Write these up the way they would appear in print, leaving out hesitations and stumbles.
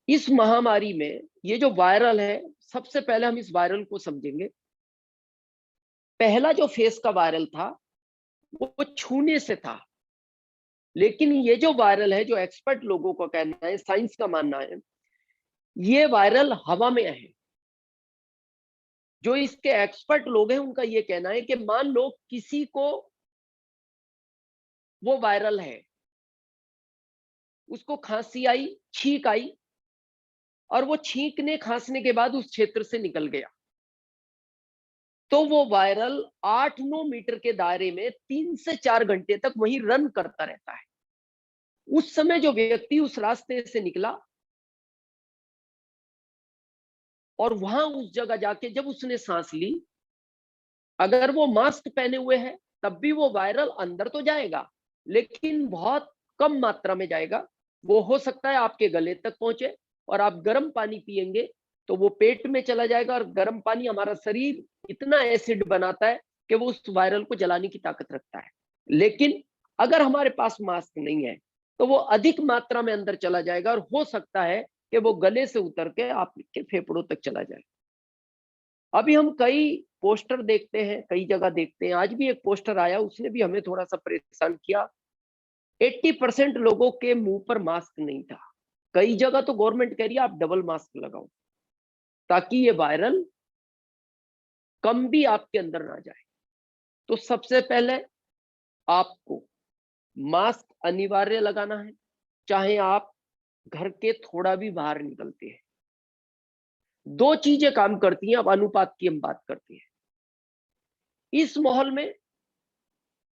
इस महामारी में ये जो वायरल है, सबसे पहले हम इस वायरल को समझेंगे। पहला जो फेस का वायरल था वो छूने से था, लेकिन ये जो वायरल है, जो एक्सपर्ट लोगों का कहना है, साइंस का मानना है, ये वायरल हवा में है। जो इसके एक्सपर्ट लोग हैं उनका ये कहना है कि मान लो किसी को वो वायरल है, उसको खांसी आई, छींक आई, और वो छींकने खांसने के बाद उस क्षेत्र से निकल गया, तो वो वायरल 8-9 मीटर के दायरे में 3 से 4 घंटे तक वहीं रन करता रहता है। उस समय जो व्यक्ति उस रास्ते से निकला और वहां उस जगह जाके जब उसने सांस ली, अगर वो मास्क पहने हुए है तब भी वो वायरल अंदर तो जाएगा, लेकिन बहुत कम मात्रा में जाएगा। वो हो सकता है आपके गले तक पहुंचे, और आप गर्म पानी पिएंगे तो वो पेट में चला जाएगा, और गर्म पानी हमारा शरीर इतना एसिड बनाता है कि वो उस वायरल को जलाने की ताकत रखता है। लेकिन अगर हमारे पास मास्क नहीं है तो वो अधिक मात्रा में अंदर चला जाएगा, और हो सकता है कि वो गले से उतर के आपके फेफड़ों तक चला जाए। अभी हम कई पोस्टर देखते हैं, कई जगह देखते हैं। आज भी एक पोस्टर आया, उसने भी हमें थोड़ा सा परेशान किया। 80% लोगों के मुंह पर मास्क नहीं था। कई जगह तो गवर्नमेंट कह रही है आप डबल मास्क लगाओ, ताकि ये वायरल कम भी आपके अंदर ना जाए। तो सबसे पहले आपको मास्क अनिवार्य लगाना है, चाहे आप घर के थोड़ा भी बाहर निकलते हैं। दो चीजें काम करती हैं, अब अनुपात की हम बात करते हैं। इस माहौल में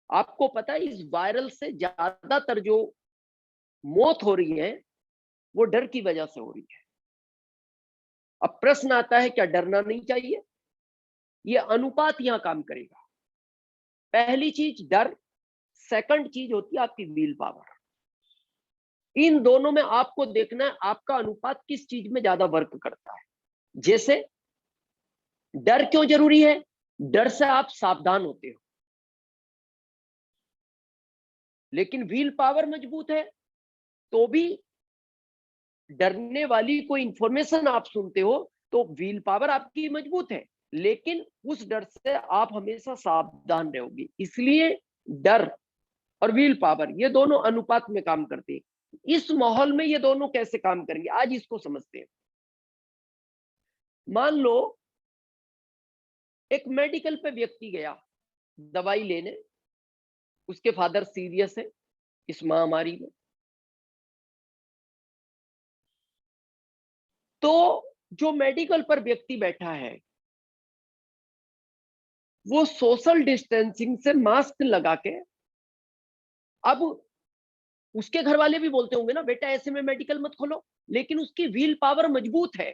आपको पता है, इस वायरल से ज्यादातर जो मौत हो रही है वो डर की वजह से हो रही है। अब प्रश्न आता है, क्या डरना नहीं चाहिए? ये अनुपात यहां काम करेगा। पहली चीज डर, सेकंड चीज होती है आपकी विल पावर। इन दोनों में आपको देखना है आपका अनुपात किस चीज में ज्यादा वर्क करता है। जैसे डर क्यों जरूरी है? डर से आप सावधान होते हो, लेकिन व्हील पावर मजबूत है तो भी डरने वाली कोई इंफॉर्मेशन आप सुनते हो तो व्हील पावर आपकी मजबूत है, लेकिन उस डर से आप हमेशा सावधान रहोगे। इसलिए डर और व्हील पावर ये दोनों अनुपात में काम करते हैं। इस माहौल में ये दोनों कैसे काम करेंगे, आज इसको समझते हैं। मान लो एक मेडिकल पे व्यक्ति गया दवाई लेने, उसके फादर सीरियस है इस महामारी में, तो जो मेडिकल पर व्यक्ति बैठा है वो सोशल डिस्टेंसिंग से मास्क लगा के, अब उसके घर वाले भी बोलते होंगे ना बेटा ऐसे में मेडिकल मत खोलो, लेकिन उसकी व्हील पावर मजबूत है।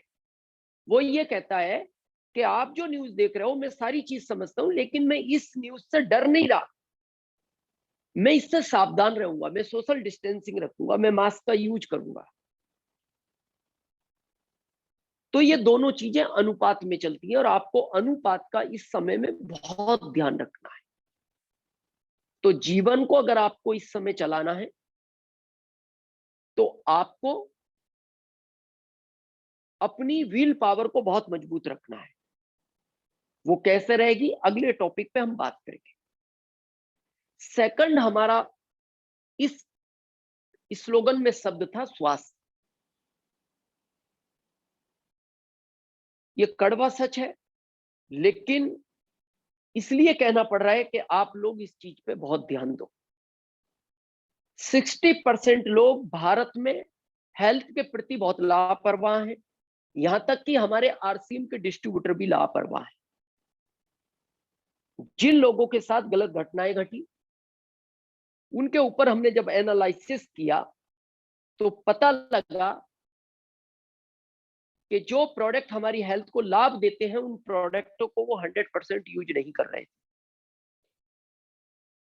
वो ये कहता है कि आप जो न्यूज देख रहे हो मैं सारी चीज समझता हूं, लेकिन मैं इस न्यूज से डर नहीं रहा, मैं इससे सावधान रहूंगा, मैं सोशल डिस्टेंसिंग रखूंगा, मैं मास्क का यूज करूंगा। तो ये दोनों चीजें अनुपात में चलती हैं, और आपको अनुपात का इस समय में बहुत ध्यान रखना है। तो जीवन को अगर आपको इस समय चलाना है तो आपको अपनी व्हील पावर को बहुत मजबूत रखना है। वो कैसे रहेगी अगले टॉपिक पे हम बात करेंगे। सेकंड हमारा इस स्लोगन में शब्द था स्वास्थ्य। ये कड़वा सच है, लेकिन इसलिए कहना पड़ रहा है कि आप लोग इस चीज पे बहुत ध्यान दो। 60% लोग भारत में हेल्थ के प्रति बहुत लापरवाह हैं, यहां तक कि हमारे आरसीएम के डिस्ट्रीब्यूटर भी लापरवाह हैं। जिन लोगों के साथ गलत घटनाएं घटी उनके ऊपर हमने जब एनालिसिस किया तो पता लगा कि जो प्रोडक्ट हमारी हेल्थ को लाभ देते हैं उन प्रोडक्टों को वो 100% यूज नहीं कर रहे थे।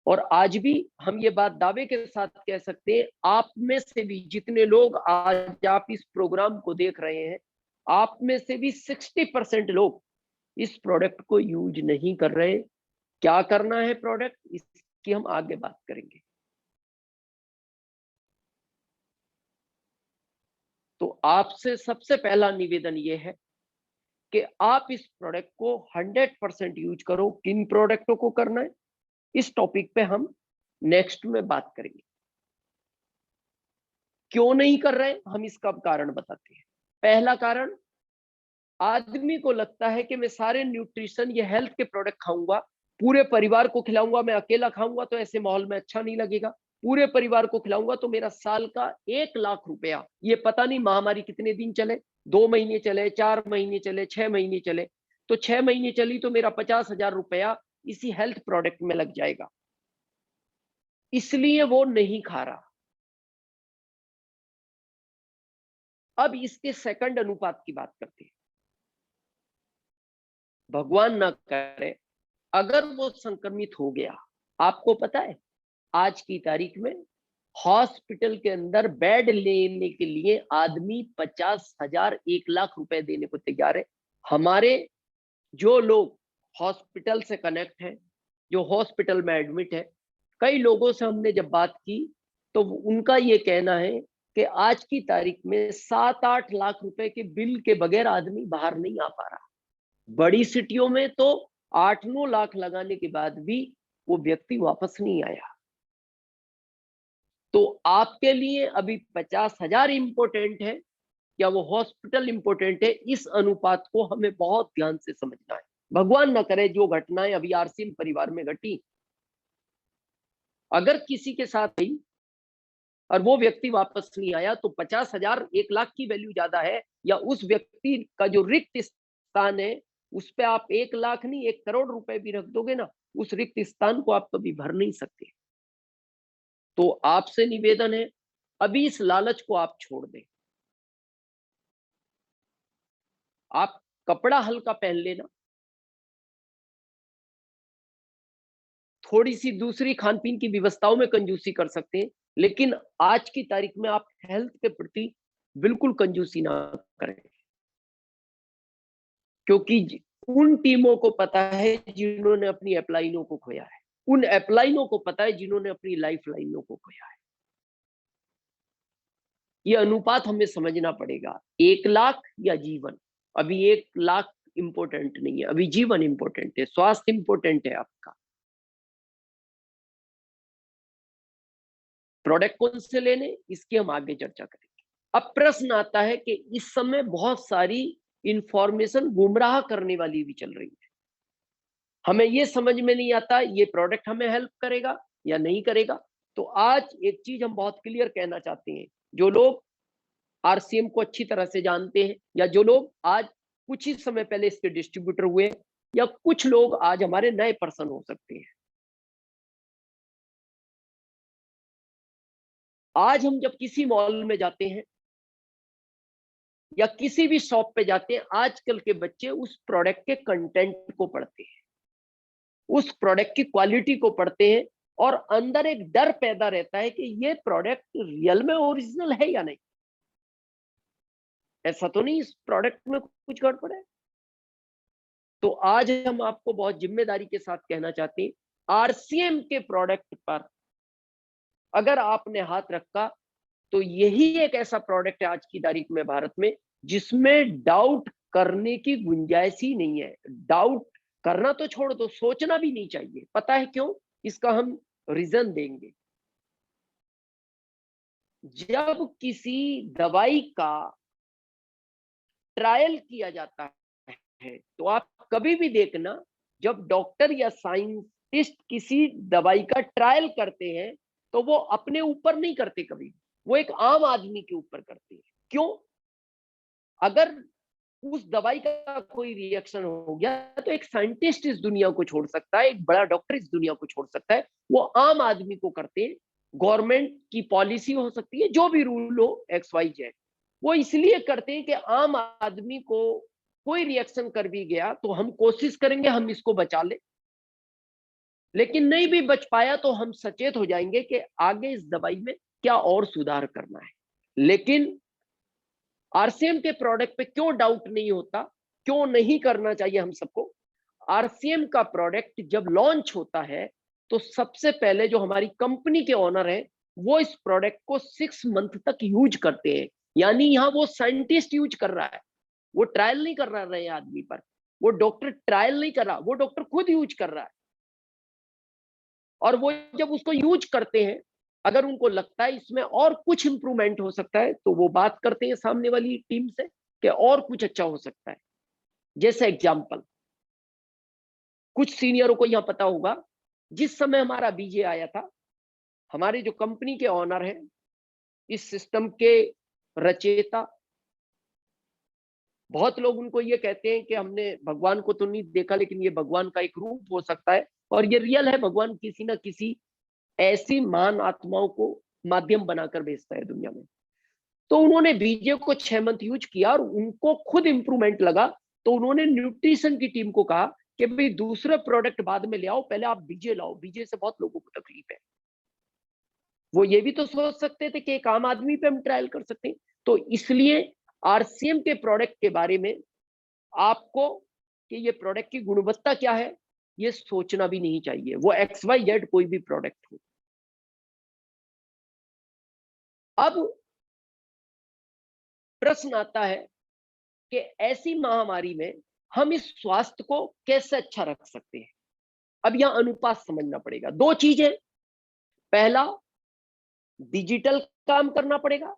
और आज भी हम ये बात दावे के साथ कह सकते हैं, आप में से भी जितने लोग आज आप इस प्रोग्राम को देख रहे हैं, आप में से भी 60% लोग इस प्रोडक्ट को यूज नहीं कर रहे। क्या करना है प्रोडक्ट, इसकी हम आगे बात करेंगे। तो आपसे सबसे पहला निवेदन ये है कि आप इस प्रोडक्ट को 100% यूज करो। किन प्रोडक्टों को करना है, इस टॉपिक पे हम नेक्स्ट में बात करेंगे। क्यों नहीं कर रहे, हम इसका कारण बताते हैं। पहला कारण, आदमी को लगता है कि मैं सारे न्यूट्रिशन, ये हेल्थ के प्रोडक्ट खाऊंगा, पूरे परिवार को खिलाऊंगा, मैं अकेला खाऊंगा तो ऐसे माहौल में अच्छा नहीं लगेगा, पूरे परिवार को खिलाऊंगा तो मेरा साल का 1 लाख रुपया, ये पता नहीं महामारी कितने दिन चले, 2 महीने चले, 4 महीने चले, 6 महीने चले, तो 6 महीने चली तो मेरा 50,000 रुपया इसी हेल्थ प्रोडक्ट में लग जाएगा, इसलिए वो नहीं खा रहा। अब इसके सेकंड अनुपात की बात करते हैं। भगवान ना करे अगर वो संक्रमित हो गया, आपको पता है आज की तारीख में हॉस्पिटल के अंदर बेड लेने के लिए आदमी 50,000, 1 लाख रुपए देने को तैयार है। हमारे जो लोग हॉस्पिटल से कनेक्ट हैं, जो हॉस्पिटल में एडमिट है, कई लोगों से हमने जब बात की तो उनका ये कहना है कि आज की तारीख में 7-8 लाख रुपए के बिल के बगैर आदमी बाहर नहीं आ पा रहा। बड़ी सिटियों में तो 8-9 लाख लगाने के बाद भी वो व्यक्ति वापस नहीं आया। तो आपके लिए अभी 50,000 इंपॉर्टेंट है या वो हॉस्पिटल इंपॉर्टेंट है, इस अनुपात को हमें बहुत ध्यान से समझना है। भगवान न करे जो घटनाएं अभी आरसीएम परिवार में घटी, अगर किसी के साथ हुई और वो व्यक्ति वापस नहीं आया तो 50,000, 1 लाख की वैल्यू ज्यादा है, या उस व्यक्ति का जो रिक्त स्थान है उस पे आप 1 लाख नहीं 1 करोड़ रुपए भी रख दोगे ना, उस रिक्त स्थान को आप कभी भर नहीं सकते। तो आपसे निवेदन है, अभी इस लालच को आप छोड़ दें। आप कपड़ा हल्का पहन लेना, थोड़ी सी दूसरी खान पीन की व्यवस्थाओं में कंजूसी कर सकते हैं, लेकिन आज की तारीख में आप हेल्थ के प्रति बिल्कुल कंजूसी ना करें, क्योंकि उन टीमों को पता है जिन्होंने अपनी अपलाइनों को खोया है, उन अपलाइनों को पता है जिन्होंने अपनी लाइफ लाइनों को खोया है। ये अनुपात हमें समझना पड़ेगा, 1 लाख या जीवन। अभी 1 लाख इंपॉर्टेंट नहीं है, अभी जीवन इंपॉर्टेंट है, स्वास्थ्य इंपॉर्टेंट है आपका। प्रोडक्ट कौन से लेने, इसकी हम आगे चर्चा करेंगे। अब प्रश्न आता है कि इस समय बहुत सारी इंफॉर्मेशन गुमराह करने वाली भी चल रही है, हमें ये समझ में नहीं आता ये प्रोडक्ट हमें हेल्प करेगा या नहीं करेगा। तो आज एक चीज हम बहुत क्लियर कहना चाहते हैं, जो लोग आरसीएम को अच्छी तरह से जानते हैं, या जो लोग आज कुछ ही समय पहले इसके डिस्ट्रीब्यूटर हुए, या कुछ लोग आज हमारे नए पर्सन हो सकते हैं, आज हम जब किसी मॉल में जाते हैं या किसी भी शॉप पे जाते हैं, आजकल के बच्चे उस प्रोडक्ट के कंटेंट को पढ़ते हैं, उस प्रोडक्ट की क्वालिटी को पढ़ते हैं, और अंदर एक डर पैदा रहता है कि ये प्रोडक्ट रियल में ओरिजिनल है या नहीं, ऐसा तो नहीं इस प्रोडक्ट में कुछ गड़बड़ है। तो आज हम आपको बहुत जिम्मेदारी के साथ कहना चाहते हैं, आरसीएम के प्रोडक्ट पर अगर आपने हाथ रखा तो यही एक ऐसा प्रोडक्ट है आज की तारीख में भारत में जिसमें डाउट करने की गुंजाइश ही नहीं है। डाउट करना तो छोड़ दो, सोचना भी नहीं चाहिए। पता है क्यों? इसका हम रीजन देंगे। जब किसी दवाई का ट्रायल किया जाता है तो आप कभी भी देखना, जब डॉक्टर या साइंटिस्ट किसी दवाई का ट्रायल करते हैं तो वो अपने ऊपर नहीं करते, कभी वो एक आम आदमी के ऊपर करते हैं। क्यों? अगर उस दवाई का कोई रिएक्शन हो गया तो एक साइंटिस्ट इस दुनिया को छोड़ सकता है, एक बड़ा डॉक्टर इस दुनिया को छोड़ सकता है, वो आम आदमी को करते हैं। गवर्नमेंट की पॉलिसी हो सकती है, जो भी रूल हो XYZ, वो इसलिए करते हैं कि आम आदमी को कोई रिएक्शन कर भी गया तो हम कोशिश करेंगे हम इसको बचा ले, लेकिन नहीं भी बच पाया तो हम सचेत हो जाएंगे कि आगे इस दवाई में क्या और सुधार करना है। लेकिन आरसीएम के प्रोडक्ट पे क्यों डाउट नहीं होता, क्यों नहीं करना चाहिए हम सबको? आरसीएम का प्रोडक्ट जब लॉन्च होता है तो सबसे पहले जो हमारी कंपनी के ओनर हैं वो इस प्रोडक्ट को 6 मंथ तक यूज करते हैं। यानी यहाँ वो साइंटिस्ट यूज कर रहा है, वो ट्रायल नहीं कर रहा है आदमी पर, वो डॉक्टर ट्रायल नहीं कर रहा, वो डॉक्टर खुद यूज कर रहा है। और वो जब उसको यूज करते हैं, अगर उनको लगता है इसमें और कुछ इंप्रूवमेंट हो सकता है, तो वो बात करते हैं सामने वाली टीम से कि और कुछ अच्छा हो सकता है। जैसे एग्जाम्पल, कुछ सीनियरों को यहां पता होगा, जिस समय हमारा बीजे आया था, हमारे जो कंपनी के ऑनर हैं, इस सिस्टम के रचयिता, बहुत लोग उनको ये कहते हैं कि हमने भगवान को तो नहीं देखा, लेकिन ये भगवान का एक रूप हो सकता है, और ये रियल है, भगवान किसी ना किसी ऐसी महान आत्माओं को माध्यम बनाकर भेजता है दुनिया में। तो उन्होंने बीजे को 6 मंथ यूज किया और उनको खुद इंप्रूवमेंट लगा, तो उन्होंने न्यूट्रिशन की टीम को कहा कि भाई दूसरा प्रोडक्ट बाद में ले आओ, पहले आप बीजे लाओ, बीजे से बहुत लोगों को तकलीफ है। वो ये भी तो सोच सकते थे कि एक आम आदमी पे हम ट्रायल कर सकते हैं। तो इसलिए आरसीएम के प्रोडक्ट के बारे में आपको कि ये प्रोडक्ट की गुणवत्ता क्या है, ये सोचना भी नहीं चाहिए, वो XYZ कोई भी प्रोडक्ट हो। अब प्रश्न आता है कि ऐसी महामारी में हम इस स्वास्थ्य को कैसे अच्छा रख सकते हैं। अब यहां अनुपात समझना पड़ेगा। दो चीजें, पहला डिजिटल काम करना पड़ेगा,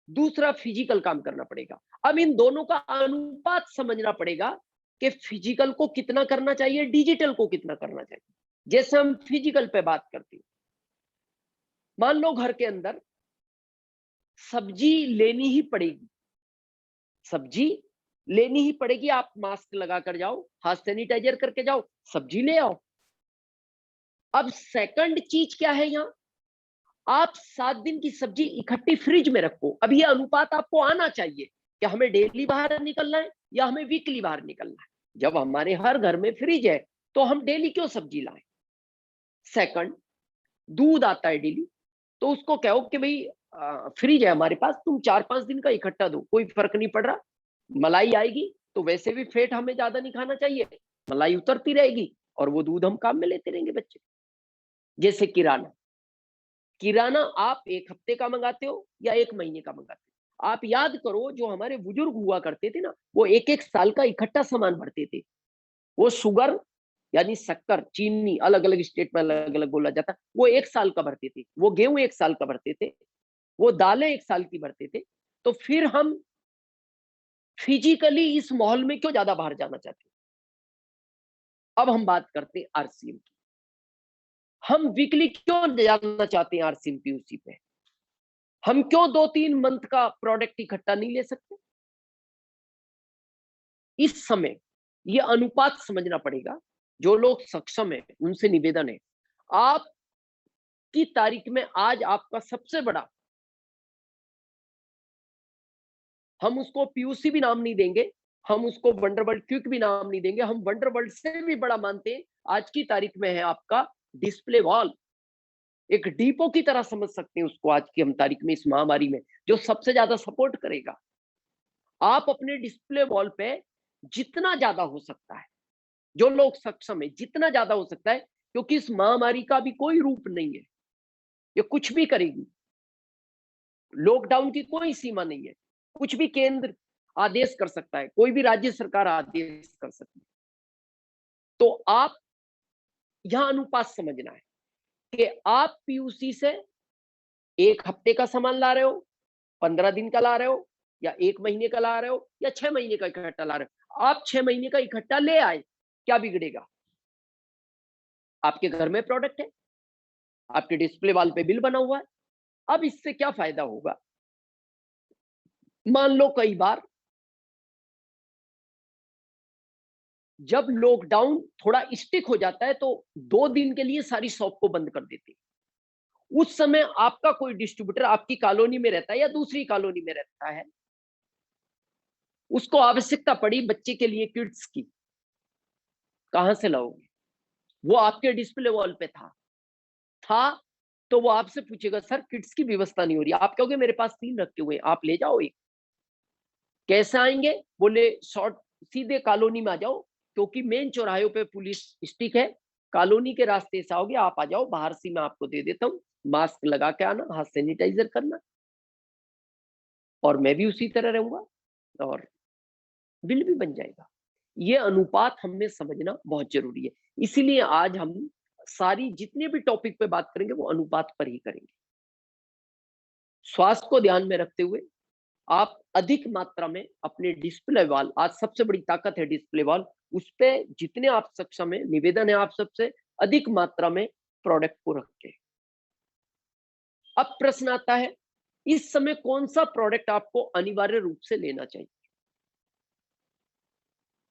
दूसरा फिजिकल काम करना पड़ेगा। अब इन दोनों का अनुपात समझना पड़ेगा कि फिजिकल को कितना करना चाहिए, डिजिटल को कितना करना चाहिए। जैसे हम फिजिकल पे बात करते हैं, मान लो घर के अंदर सब्जी लेनी ही पड़ेगी, सब्जी लेनी ही पड़ेगी, आप मास्क लगा कर जाओ, हाथ सैनिटाइजर करके जाओ, सब्जी ले आओ। अब सेकंड चीज क्या है यहाँ, आप 7 दिन की सब्जी इकट्ठी फ्रिज में रखो। अब ये अनुपात आपको आना चाहिए कि हमें डेली बाहर निकलना है या हमें वीकली बाहर निकलना है। जब हमारे हर घर में फ्रिज है, तो हम डेली क्यों सब्जी लाएं। सेकंड, दूध आता है डेली, तो उसको कहो कि भाई फ्रिज है हमारे पास, तुम 4-5 दिन का इकट्ठा दो, कोई फर्क नहीं पड़ रहा। मलाई आएगी तो वैसे भी फैट हमें ज्यादा नहीं खाना चाहिए, मलाई उतरती रहेगी और वो दूध हम काम में लेते रहेंगे बच्चे। जैसे किराना, किराना आप 1 हफ्ते का मंगाते हो या 1 महीने का मंगाते हो। आप याद करो, जो हमारे बुजुर्ग हुआ करते थे ना, वो 1-1 साल का इकट्ठा सामान भरते थे। वो शुगर यानी शक्कर, चीनी अलग अलग स्टेट में अलग अलग बोला जाता, वो 1 साल का भरते थे। वो गेहूं 1 साल का भरते थे, वो दालें 1 साल की भरते थे। तो फिर हम फिजिकली इस माहौल में क्यों ज्यादा बाहर जाना चाहते हैं। अब हम बात करते हैं आरसीएम की। हम वीकली क्यों जाना चाहते हैं आरसीएम पीयूसी पे, हम क्यों 2-3 मंथ का प्रोडक्ट इकट्ठा नहीं ले सकते। इस समय ये अनुपात समझना पड़ेगा। जो लोग सक्षम है उनसे निवेदन है, आप की तारीख में आज आपका सबसे बड़ा, हम उसको पीयूसी भी नाम नहीं देंगे, हम उसको वंडरवर्ल्ड क्विक भी नाम नहीं देंगे, हम वंडरवर्ल्ड से भी बड़ा मानते हैं। आज की तारीख में है आपका डिस्प्ले वॉल, एक डिपो की तरह समझ सकते हैं उसको आज की हम तारीख में, इस महामारी में जो सबसे ज्यादा सपोर्ट करेगा। आप अपने डिस्प्ले वॉल पे जितना ज्यादा हो सकता है, जो लोग सक्षम है जितना ज्यादा हो सकता है, क्योंकि इस महामारी का भी कोई रूप नहीं है, ये कुछ भी करेगी। लॉकडाउन की कोई सीमा नहीं है, कुछ भी केंद्र आदेश कर सकता है, कोई भी राज्य सरकार आदेश कर सकती है। तो आप यहां अनुपात समझना है कि आप पीयूसी से 1 हफ्ते का सामान ला रहे हो, 15 दिन का ला रहे हो, या 1 महीने का ला रहे हो, या 6 महीने का इकट्ठा ला रहे हो। आप 6 महीने का इकट्ठा ले आए, क्या बिगड़ेगा। आपके घर में प्रोडक्ट है, आपके डिस्प्ले वॉल पे बिल बना हुआ है। अब इससे क्या फायदा होगा, मान लो कई बार जब लॉकडाउन थोड़ा स्टिक हो जाता है, तो 2 दिन के लिए सारी शॉप को बंद कर देते हैं। उस समय आपका कोई डिस्ट्रीब्यूटर आपकी कॉलोनी में रहता है या दूसरी कॉलोनी में रहता है, उसको आवश्यकता पड़ी बच्चे के लिए किड्स की, कहां से लाओगे। वो आपके डिस्प्ले वॉल पे था तो वो आपसे पूछेगा सर किड्स की व्यवस्था नहीं हो रही, आप कहोगे मेरे पास 3 रखे हुए, आप ले जाओ एक। कैसे आएंगे, बोले शॉर्ट सीधे कॉलोनी में आ जाओ, क्योंकि मेन चौराहे पे पुलिस स्टिक है, कॉलोनी के रास्ते से आओगे आप, आ जाओ, बाहर से मैं आपको दे देता हूँ, मास्क लगा के आना, हाथ सैनिटाइजर करना। और मैं भी उसी तरह रहूंगा और बिल भी बन जाएगा। ये अनुपात हमें समझना बहुत जरूरी है। इसीलिए आज हम सारी जितने भी टॉपिक पे बात करेंगे वो अनुपात पर ही करेंगे। स्वास्थ्य को ध्यान में रखते हुए आप अधिक मात्रा में अपने डिस्प्ले वॉल, आज सबसे बड़ी ताकत है डिस्प्ले वॉल, उस पे जितने आप सक्षम है, निवेदन है आप सबसे अधिक मात्रा में प्रोडक्ट को रखें। अब प्रश्न आता है, इस समय कौन सा प्रोडक्ट आपको अनिवार्य रूप से लेना चाहिए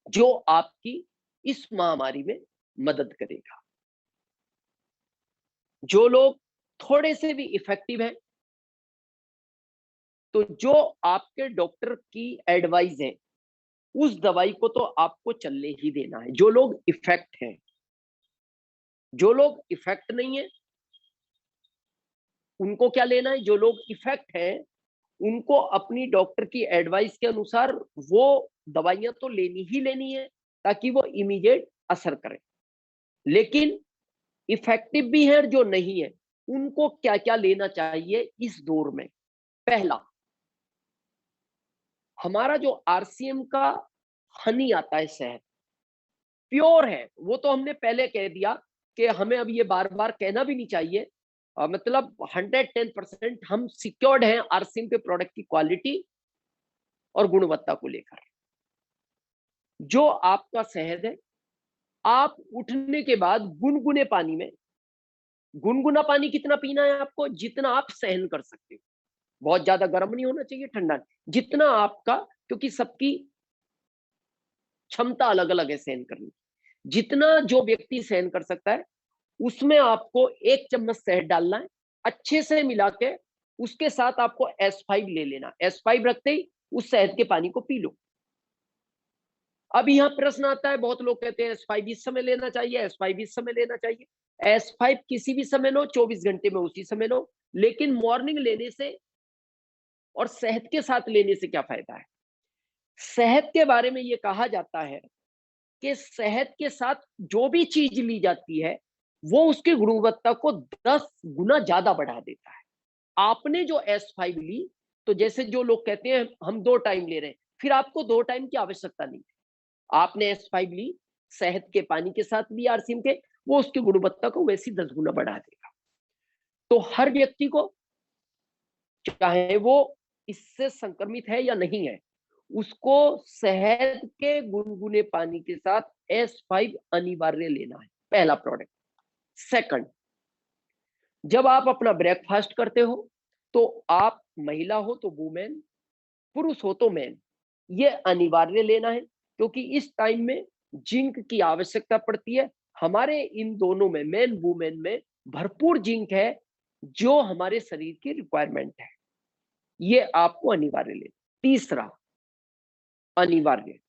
जो आपकी इस महामारी में मदद करेगा। जो लोग थोड़े से भी इफेक्टिव हैं, तो जो आपके डॉक्टर की एडवाइस है उस दवाई को तो आपको चलने ही देना है। जो लोग इफेक्ट हैं, जो लोग इफेक्ट नहीं है उनको क्या लेना है, जो लोग इफेक्ट है उनको अपनी डॉक्टर की एडवाइस के अनुसार वो दवाइयां तो लेनी ही लेनी है ताकि वो इमीडिएट असर करें। लेकिन इफेक्टिव भी है जो नहीं है उनको क्या क्या लेना चाहिए इस दौर में। पहला, हमारा जो आरसीएम का हनी आता है, शहद प्योर है, वो तो हमने पहले कह दिया कि हमें अब ये बार बार कहना भी नहीं चाहिए। मतलब 110% हम सिक्योर्ड हैं आरसीएम के प्रोडक्ट की क्वालिटी और गुणवत्ता को लेकर। जो आपका शहद है, आप उठने के बाद गुनगुने पानी में, गुनगुना पानी कितना पीना है आपको, जितना आप सहन कर सकते हो। बहुत ज्यादा गर्म नहीं होना चाहिए, ठंडा नहीं, जितना आपका, क्योंकि सबकी क्षमता अलग अलग है सहन करने की। जितना जो व्यक्ति सहन कर सकता है उसमें आपको 1 चम्मच शहद डालना है, अच्छे से मिला के उसके साथ आपको S5 ले लेना। S5 रखते ही उस शहद के पानी को पी लो। अब यहाँ प्रश्न आता है, बहुत लोग कहते हैं S5 इस समय लेना चाहिए, S5 इस समय लेना चाहिए। S5 किसी भी समय लो, 24 घंटे में उसी समय लो, लेकिन मॉर्निंग लेने से और शहद के साथ लेने से क्या फायदा है। शहद के बारे में ये कहा जाता है कि शहद के साथ जो भी चीज ली जाती है वो उसकी गुणवत्ता को 10 गुना ज्यादा बढ़ा देता है। आपने जो S5 ली, तो जैसे जो लोग कहते हैं हम 2 टाइम ले रहे हैं, फिर आपको 2 टाइम की आवश्यकता नहीं है। आपने S5 ली, शहद के पानी के साथ ली आरसीएम के, वो उसकी गुणवत्ता को वैसी 10 गुना बढ़ा देगा। तो हर व्यक्ति को, चाहे वो इससे संक्रमित है या नहीं है, उसको शहद के गुनगुने पानी के साथ S5 अनिवार्य लेना है, पहला प्रोडक्ट। सेकंड, जब आप अपना ब्रेकफास्ट करते हो तो आप महिला हो तो वुमेन, पुरुष हो तो मैन, ये अनिवार्य लेना है क्योंकि इस टाइम में जिंक की आवश्यकता पड़ती है। हमारे इन दोनों में, मैन वुमेन में भरपूर जिंक है जो हमारे शरीर की रिक्वायरमेंट है। ये आपको अनिवार्य लेना। तीसरा अनिवार्य,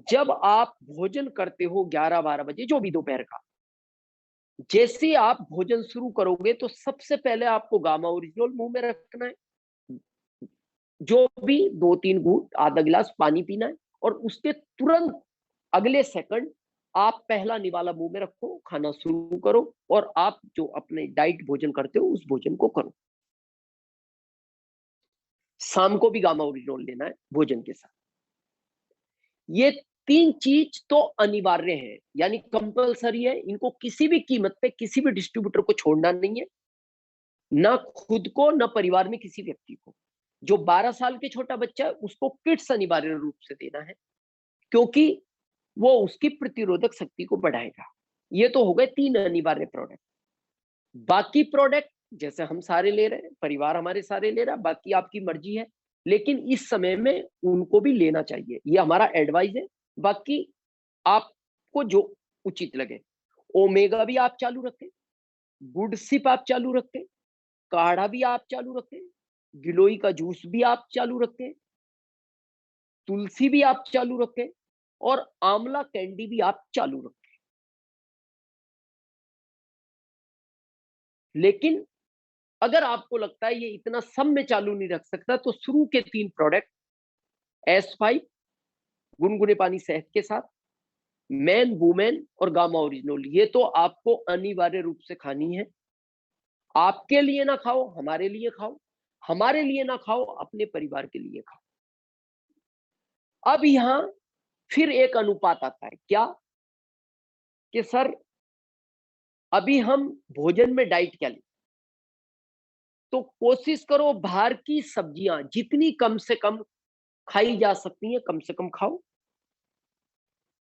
जब आप भोजन करते हो 11-12 बजे, जो भी दोपहर का, जैसे आप भोजन शुरू करोगे तो सबसे पहले आपको गामा ओरिजिनल मुंह में रखना है, जो भी 2-3 घूंट, आधा गिलास पानी पीना है, और उसके तुरंत अगले सेकंड आप पहला निवाला मुंह में रखो, खाना शुरू करो और आप जो अपने डाइट भोजन करते हो उस भोजन को करो। शाम को भी गामा ओरिजिनल लेना है भोजन के साथ। ये 3 चीज तो अनिवार्य है, यानी कंपलसरी है। इनको किसी भी कीमत पे किसी भी डिस्ट्रीब्यूटर को छोड़ना नहीं है, ना खुद को ना परिवार में किसी व्यक्ति को। जो 12 साल के छोटा बच्चा है उसको किट्स अनिवार्य रूप से देना है क्योंकि वो उसकी प्रतिरोधक शक्ति को बढ़ाएगा। ये तो हो गए 3 अनिवार्य प्रोडक्ट। बाकी प्रोडक्ट जैसे हम सारे ले रहे हैं, परिवार हमारे सारे ले रहा है, बाकी आपकी मर्जी है, लेकिन इस समय में उनको भी लेना चाहिए, ये हमारा एडवाइस है। बाकी आपको जो उचित लगे। ओमेगा भी आप चालू रखें, गुड सिप आप चालू रखें, काढ़ा भी आप चालू रखें, गिलोई का जूस भी आप चालू रखें, तुलसी भी आप चालू रखें और आंवला कैंडी भी आप चालू रखें। लेकिन अगर आपको लगता है ये इतना सब में चालू नहीं रख सकता तो शुरू के 3 प्रोडक्ट S5 गुनगुने पानी शहद के साथ, मैन वुमेन और गामा ओरिजिनल, ये तो आपको अनिवार्य रूप से खानी है। आपके लिए ना खाओ, हमारे लिए खाओ। हमारे लिए ना खाओ, अपने परिवार के लिए खाओ। अब यहाँ फिर एक अनुपात आता है, क्या? कि सर अभी हम भोजन में डाइट क्या लें? तो कोशिश करो बाहर की सब्जियां जितनी कम से कम खाई जा सकती हैं, कम से कम खाओ।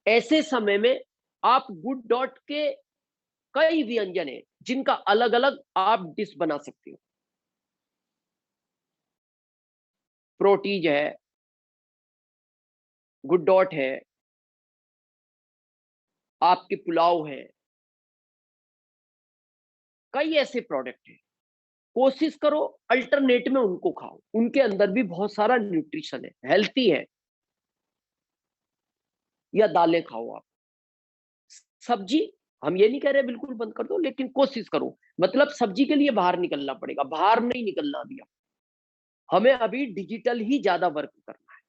ऐसे समय में आप गुड डॉट के कई व्यंजन है जिनका अलग अलग आप डिश बना सकते हो। प्रोटीज है, गुड डॉट है, आपके पुलाव है, कई ऐसे प्रोडक्ट हैं। कोशिश करो अल्टरनेट में उनको खाओ, उनके अंदर भी बहुत सारा न्यूट्रिशन है, हेल्थी है। या दालें खाओ आप। सब्जी हम ये नहीं कह रहे बिल्कुल बंद कर दो, लेकिन कोशिश करो। मतलब सब्जी के लिए बाहर निकलना पड़ेगा, बाहर नहीं निकलना अभी। हमें अभी डिजिटल ही ज्यादा वर्क करना है।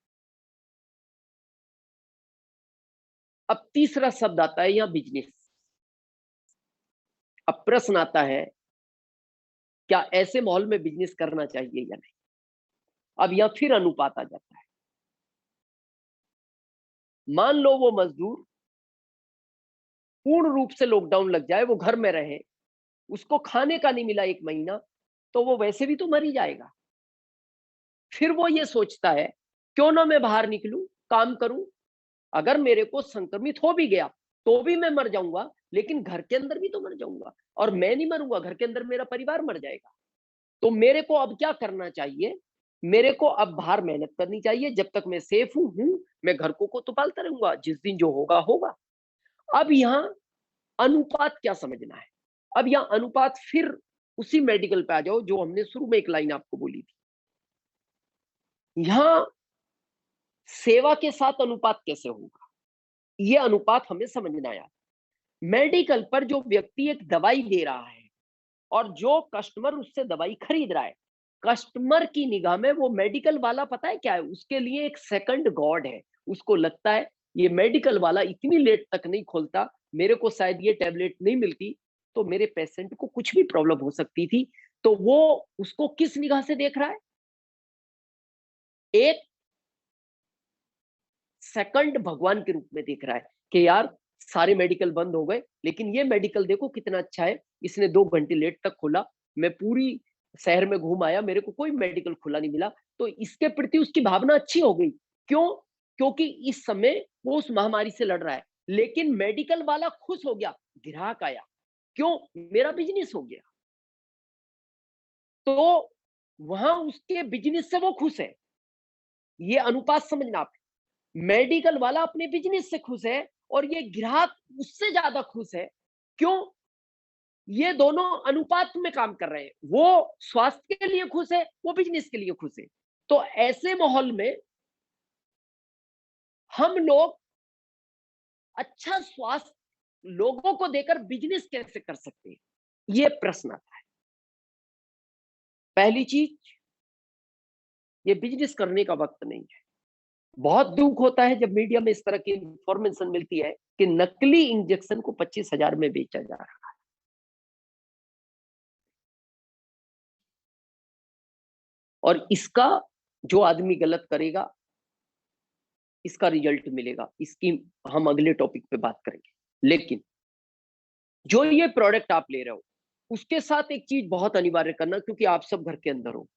अब तीसरा शब्द आता है यहाँ, बिजनेस। अब प्रश्न आता है, क्या ऐसे माहौल में बिजनेस करना चाहिए या नहीं? अब यह फिर अनुपात आ जाता है। मान लो वो मजदूर पूर्ण रूप से लॉकडाउन लग जाए, वो घर में रहे, उसको खाने का नहीं मिला 1 महीना, तो वो वैसे भी तो मर ही जाएगा। फिर वो ये सोचता है, क्यों ना मैं बाहर निकलूं, काम करूं। अगर मेरे को संक्रमित हो भी गया तो भी मैं मर जाऊंगा, लेकिन घर के अंदर भी तो मर जाऊंगा। और मैं नहीं मरूंगा, घर के अंदर मेरा परिवार मर जाएगा। तो मेरे को अब क्या करना चाहिए? मेरे को अब बाहर मेहनत करनी चाहिए। जब तक मैं सेफ हूं, मैं घर को तो पालता रहूंगा, जिस दिन जो होगा होगा। अब यहाँ अनुपात क्या समझना है? अब यहाँ अनुपात फिर उसी मेडिकल पे आ जाओ जो हमने शुरू में एक लाइन आपको बोली थी। यहाँ सेवा के साथ अनुपात कैसे होगा, ये अनुपात हमें समझना आया। मेडिकल पर जो व्यक्ति एक दवाई दे रहा है और जो कस्टमर उससे दवाई खरीद रहा है, कस्टमर की निगाह में वो मेडिकल वाला पता है क्या है? उसके लिए एक सेकंड गॉड है। उसको लगता है ये मेडिकल वाला इतनी लेट तक नहीं खोलता, मेरे को शायद ये टेबलेट नहीं मिलती, तो मेरे पेशेंट को कुछ भी प्रॉब्लम हो सकती थी। तो वो उसको किस निगाह से देख रहा है? एक सेकंड भगवान के रूप में देख रहा है कि यार सारे मेडिकल बंद हो गए, लेकिन ये मेडिकल देखो कितना अच्छा है, इसने 2 घंटे लेट तक खोला। मैं पूरी शहर में घूम आया, मेरे को कोई मेडिकल खुला नहीं मिला। तो इसके प्रति उसकी भावना अच्छी हो गई। क्यों? क्योंकि इस समय वो उस महामारी से लड़ रहा है। लेकिन मेडिकल वाला खुश हो गया, ग्राहक आया। क्यों? मेरा बिजनेस हो गया। तो वहां उसके बिजनेस से वो खुश है। ये अनुपात समझना आप। मेडिकल वाला अपने बिजनेस से खुश है और ये ग्राहक उससे ज्यादा खुश है। क्यों? ये दोनों अनुपात में काम कर रहे हैं। वो स्वास्थ्य के लिए खुश है, वो बिजनेस के लिए खुश है। तो ऐसे माहौल में हम लोग अच्छा स्वास्थ्य लोगों को देकर बिजनेस कैसे कर सकते हैं, ये प्रश्न आता है। पहली चीज, ये बिजनेस करने का वक्त नहीं है। बहुत दुख होता है जब मीडिया में इस तरह की इंफॉर्मेशन मिलती है कि नकली इंजेक्शन को 25,000 में बेचा जा रहा है। और इसका जो आदमी गलत करेगा, इसका रिजल्ट मिलेगा। इसकी हम अगले टॉपिक पे बात करेंगे। लेकिन जो ये प्रोडक्ट आप ले रहे हो, उसके साथ एक चीज बहुत अनिवार्य करना, क्योंकि आप सब घर के अंदर हो।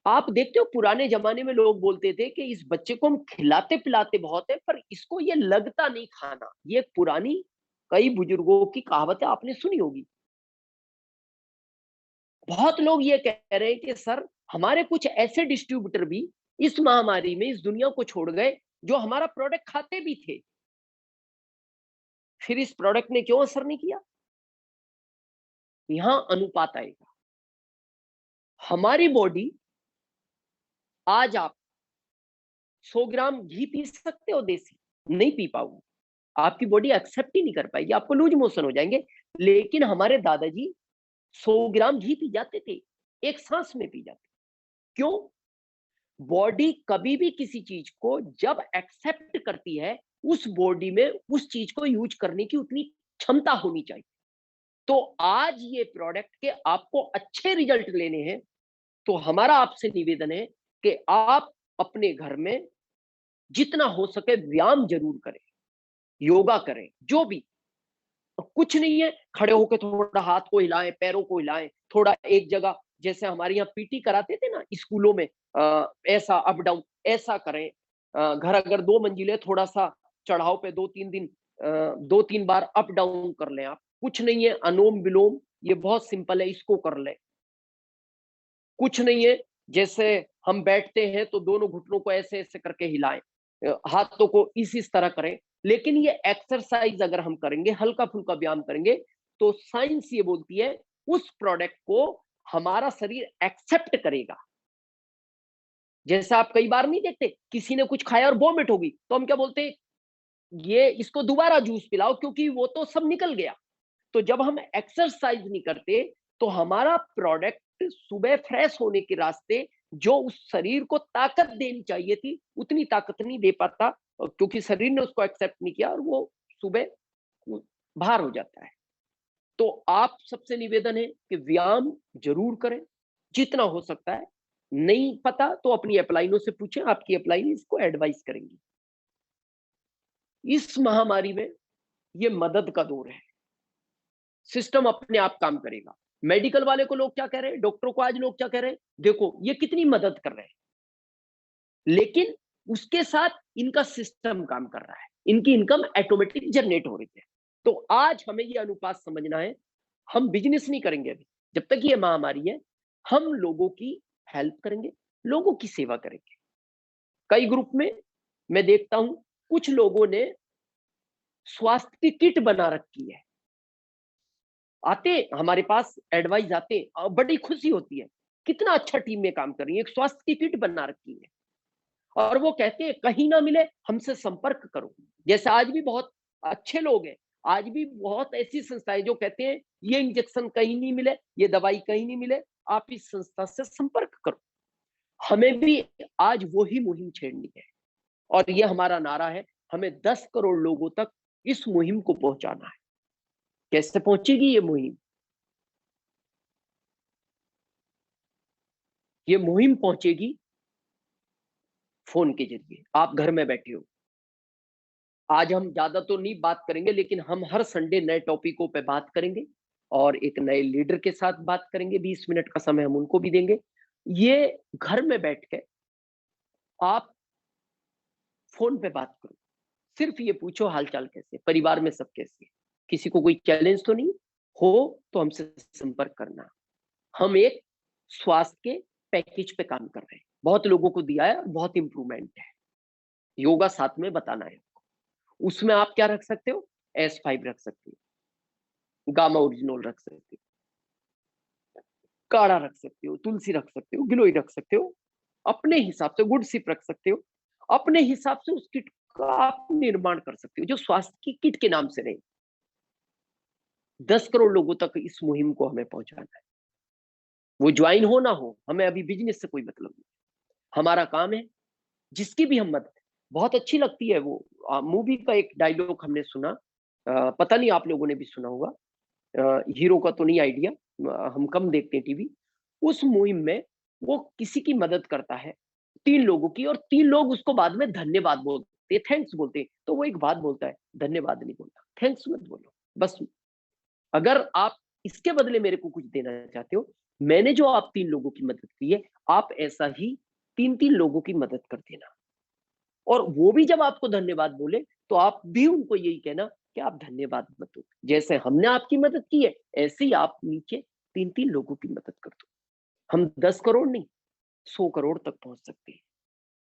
आप देखते हो पुराने जमाने में लोग बोलते थे कि इस बच्चे को हम खिलाते पिलाते बहुत है, पर इसको ये लगता नहीं खाना। ये एक पुरानी कई बुजुर्गों की कहावत है, आपने सुनी होगी। बहुत लोग ये कह रहे हैं कि सर हमारे कुछ ऐसे डिस्ट्रीब्यूटर भी इस महामारी में इस दुनिया को छोड़ गए जो हमारा प्रोडक्ट खाते भी थे, फिर इस प्रोडक्ट ने क्यों असर नहीं किया? यहां अनुपात आएगा। हमारी बॉडी, आज आप 100 ग्राम घी पी सकते हो देसी, नहीं पी पाओगे। आपकी बॉडी एक्सेप्ट ही नहीं कर पाएगी, आपको लूज मोशन हो जाएंगे। लेकिन हमारे दादाजी 100 ग्राम घी पी जाते थे, एक सांस में पी जाते। क्यों? बॉडी कभी भी किसी चीज को जब एक्सेप्ट करती है, उस बॉडी में उस चीज को यूज करने की उतनी क्षमता होनी चाहिए। तो आज ये प्रोडक्ट के आपको अच्छे रिजल्ट लेने हैं, तो हमारा आपसे निवेदन है कि आप अपने घर में जितना हो सके व्यायाम जरूर करें, योगा करें, जो भी। कुछ नहीं है, खड़े होकर थोड़ा हाथ को हिलाएं, पैरों को हिलाएं, थोड़ा एक जगह, जैसे हमारे यहाँ पीटी कराते थे ना स्कूलों में, ऐसा अप डाउन ऐसा करें। घर अगर 2 मंजिले, थोड़ा सा चढ़ाव पे 2-3 दिन 2-3 बार अप डाउन कर लें आप। कुछ नहीं है, अनुलोम विलोम, ये बहुत सिंपल है, इसको कर लें। कुछ नहीं है, जैसे हम बैठते हैं तो दोनों घुटनों को ऐसे ऐसे करके हिलाएं, हाथों को इस तरह करें। लेकिन ये एक्सरसाइज अगर हम करेंगे, हल्का फुल्का व्यायाम करेंगे, तो साइंस ये बोलती है उस प्रोडक्ट को हमारा शरीर एक्सेप्ट करेगा। जैसे आप कई बार नहीं देखते, किसी ने कुछ खाया और वॉमिट होगी, तो हम क्या बोलते हैं, ये इसको दोबारा जूस पिलाओ, क्योंकि वो तो सब निकल गया। तो जब हम एक्सरसाइज नहीं करते, तो हमारा प्रोडक्ट सुबह फ्रेश होने के रास्ते, जो उस शरीर को ताकत देनी चाहिए थी, उतनी ताकत नहीं दे पाता, क्योंकि शरीर ने उसको एक्सेप्ट नहीं किया, और वो सुबह बाहर हो जाता है। तो आप सबसे निवेदन है कि व्यायाम जरूर करें, जितना हो सकता है। नहीं पता तो अपनी अपलाइनों से पूछें, आपकी अपलाइन इसको एडवाइस करेंगी। इस महामारी में ये मदद का दौर है, सिस्टम अपने आप काम करेगा। मेडिकल वाले को लोग क्या कह रहे हैं, डॉक्टरों को आज लोग क्या कह रहे हैं, देखो ये कितनी मदद कर रहे हैं, लेकिन उसके साथ इनका सिस्टम काम कर रहा है, इनकी इनकम ऑटोमेटिक जनरेट हो रही है। तो आज हमें ये अनुपात समझना है। हम बिजनेस नहीं करेंगे अभी, जब तक ये महामारी है, हम लोगों की हेल्प करेंगे, लोगों की सेवा करेंगे। कई ग्रुप में मैं देखता हूं, कुछ लोगों ने स्वास्थ्य की किट बना रखी है, आते हमारे पास एडवाइस आते, बड़ी खुशी होती है, कितना अच्छा टीम में काम कर रही है, एक स्वास्थ्य की किट बना रखी है, और वो कहते हैं कहीं ना मिले हमसे संपर्क करो। जैसे आज भी बहुत अच्छे लोग हैं, आज भी बहुत ऐसी संस्थाएं जो कहते हैं ये इंजेक्शन कहीं नहीं मिले, ये दवाई कहीं नहीं मिले, आप इस संस्था से संपर्क करो। हमें भी आज वही मुहिम छेड़नी है, और ये हमारा नारा है, हमें 10 करोड़ लोगों तक इस मुहिम को पहुंचाना है। कैसे पहुंचेगी ये मुहिम? ये मुहिम पहुंचेगी फोन के जरिए। आप घर में बैठे हो, आज हम ज्यादा तो नहीं बात करेंगे, लेकिन हम हर संडे नए टॉपिकों पे बात करेंगे, और एक नए लीडर के साथ बात करेंगे। 20 मिनट का समय हम उनको भी देंगे। ये घर में बैठ के आप फोन पे बात करो, सिर्फ ये पूछो हालचाल कैसे, परिवार में सब कैसे, किसी को कोई चैलेंज तो नहीं हो, तो हमसे संपर्क करना। हम एक स्वास्थ्य के पैकेज पे काम कर रहे हैं, बहुत लोगों को दिया है, बहुत इंप्रूवमेंट है। योगा साथ में बताना है, उसमें आप क्या रख सकते हो, S5 रख सकते हो, गामा ओरिजिनल रख सकते हो, काढ़ा रख सकते हो, तुलसी रख सकते हो, गिलोय रख सकते हो, अपने हिसाब से गुड सिप रख सकते हो, अपने हिसाब से उस किट का आप निर्माण कर सकते हो, जो स्वास्थ्य की किट के नाम से रहे। 10 करोड़ लोगों तक इस मुहिम को हमें पहुंचाना है। वो ज्वाइन हो ना हो, हमें अभी बिजनेस से कोई मतलब नहीं। हमारा काम है, जिसकी भी हम मदद, बहुत अच्छी लगती है वो मूवी का एक डायलॉग हमने सुना, पता नहीं आप लोगों ने भी सुना होगा, हीरो का तो नहीं आइडिया, हम कम देखते हैं टीवी। उस मुहिम में वो किसी की मदद करता है, 3 लोगों की, और 3 लोग उसको बाद में धन्यवाद बोलते हैं, थैंक्स बोलते हैं। तो वो एक बात बोलता है, धन्यवाद नहीं बोलता, थैंक्स मत बोलो, बस अगर आप इसके बदले मेरे को कुछ देना चाहते हो, मैंने जो आप 3 लोगों की मदद की है, आप ऐसा ही 3-3 लोगों की मदद कर देना। और वो भी जब आपको धन्यवाद बोले, तो आप भी उनको यही कहना कि आप धन्यवाद मत दो, जैसे हमने आपकी मदद की है, ऐसे ही आप नीचे 3-3 लोगों की मदद कर दो। हम 10 करोड़ नहीं, 100 करोड़ तक पहुंच सकते हैं।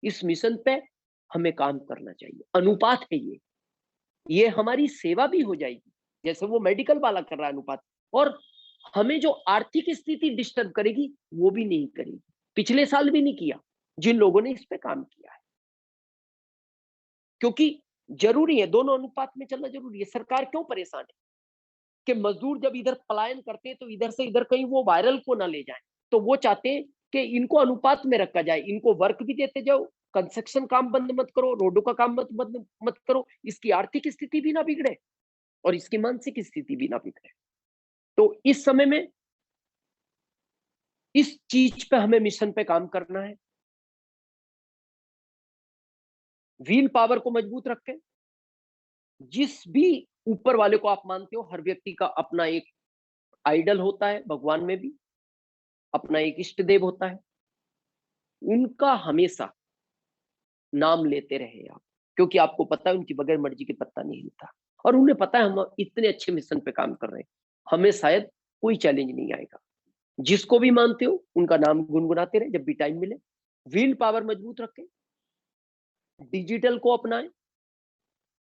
इस मिशन पे हमें काम करना चाहिए, अनुपात है ये हमारी सेवा भी हो जाएगी, जैसे वो मेडिकल वाला कर रहा है अनुपात, और हमें जो आर्थिक स्थिति डिस्टर्ब करेगी, वो भी नहीं करेगी। पिछले साल भी नहीं किया जिन लोगों ने इस पे काम किया है, क्योंकि जरूरी है, दोनों अनुपात में चलना जरूरी है। सरकार क्यों परेशान है कि मजदूर जब इधर पलायन करते हैं, तो इधर से इधर कहीं वो वायरल को ना ले जाए, तो वो चाहते हैं कि इनको अनुपात में रखा जाए, इनको वर्क भी देते जाओ, कंस्ट्रक्शन काम बंद मत करो, रोडों का काम मत करो, इसकी आर्थिक स्थिति भी ना बिगड़े और इसकी मानसिक स्थिति भी ना बिगड़े। तो इस समय में इस चीज पे हमें मिशन पे काम करना है। व्हील पावर को मजबूत रखें। जिस भी ऊपर वाले को आप मानते हो, हर व्यक्ति का अपना एक आइडल होता है, भगवान में भी अपना एक इष्ट देव होता है। उनका हमेशा नाम लेते रहे आप, क्योंकि आपको पता है उनकी बगैर मर्जी के पत्ता नहीं हिलता, और उन्हें पता है हम इतने अच्छे मिशन पे काम कर रहे हैं, हमें शायद कोई चैलेंज नहीं आएगा। जिसको भी मानते हो उनका नाम गुनगुनाते रहे जब भी टाइम मिले। व्हील पावर मजबूत रखें, डिजिटल को अपनाएं,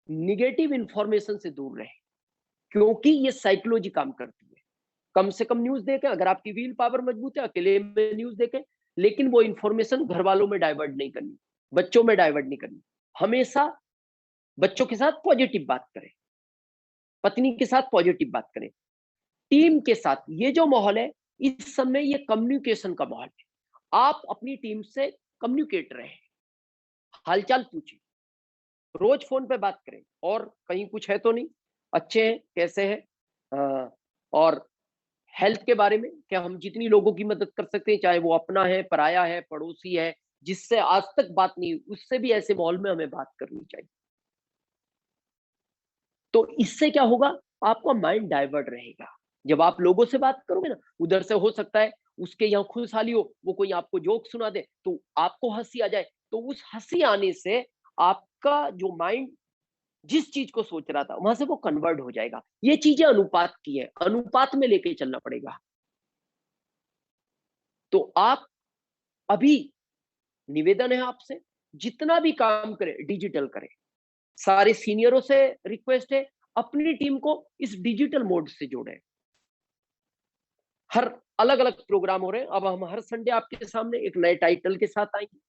निगेटिव इंफॉर्मेशन से दूर रहें, क्योंकि ये साइकोलॉजी काम करती है। कम से कम न्यूज देखें, अगर आपकी व्हील पावर मजबूत है अकेले में न्यूज देखें, लेकिन वो इंफॉर्मेशन घर वालों में डाइवर्ट नहीं करनी, बच्चों में डाइवर्ट नहीं करनी। हमेशा बच्चों के साथ पॉजिटिव बात करें, पत्नी के साथ पॉजिटिव बात करें, टीम के साथ। ये जो माहौल है इस समय, ये कम्युनिकेशन का माहौल है। आप अपनी टीम से कम्युनिकेट रहे, हालचाल पूछिए, रोज फोन पे बात करें, और कहीं कुछ है तो नहीं, अच्छे हैं, कैसे हैं, और हेल्थ के बारे में क्या हम जितनी लोगों की मदद कर सकते हैं, चाहे वो अपना है, पराया है, पड़ोसी है, जिससे आज तक बात नहीं हुई, उससे भी ऐसे माहौल में हमें बात करनी चाहिए। तो इससे क्या होगा, आपका माइंड डाइवर्ट रहेगा। जब आप लोगों से बात करोगे ना, उधर से हो सकता है उसके यहाँ खुशहाली हो, वो कोई आपको जोक सुना दे तो आपको हंसी आ जाए, तो उस हंसी आने से आपका जो माइंड जिस चीज को सोच रहा था वहां से वो कन्वर्ट हो जाएगा। ये चीजें अनुपात की है, अनुपात में लेके चलना पड़ेगा। तो आप अभी, निवेदन है आपसे, जितना भी काम करें डिजिटल करें। सारे सीनियरों से रिक्वेस्ट है, अपनी टीम को इस डिजिटल मोड से जोड़ें। हर अलग अलग प्रोग्राम हो रहे हैं, अब हम हर संडे आपके सामने एक नए टाइटल के साथ आएंगे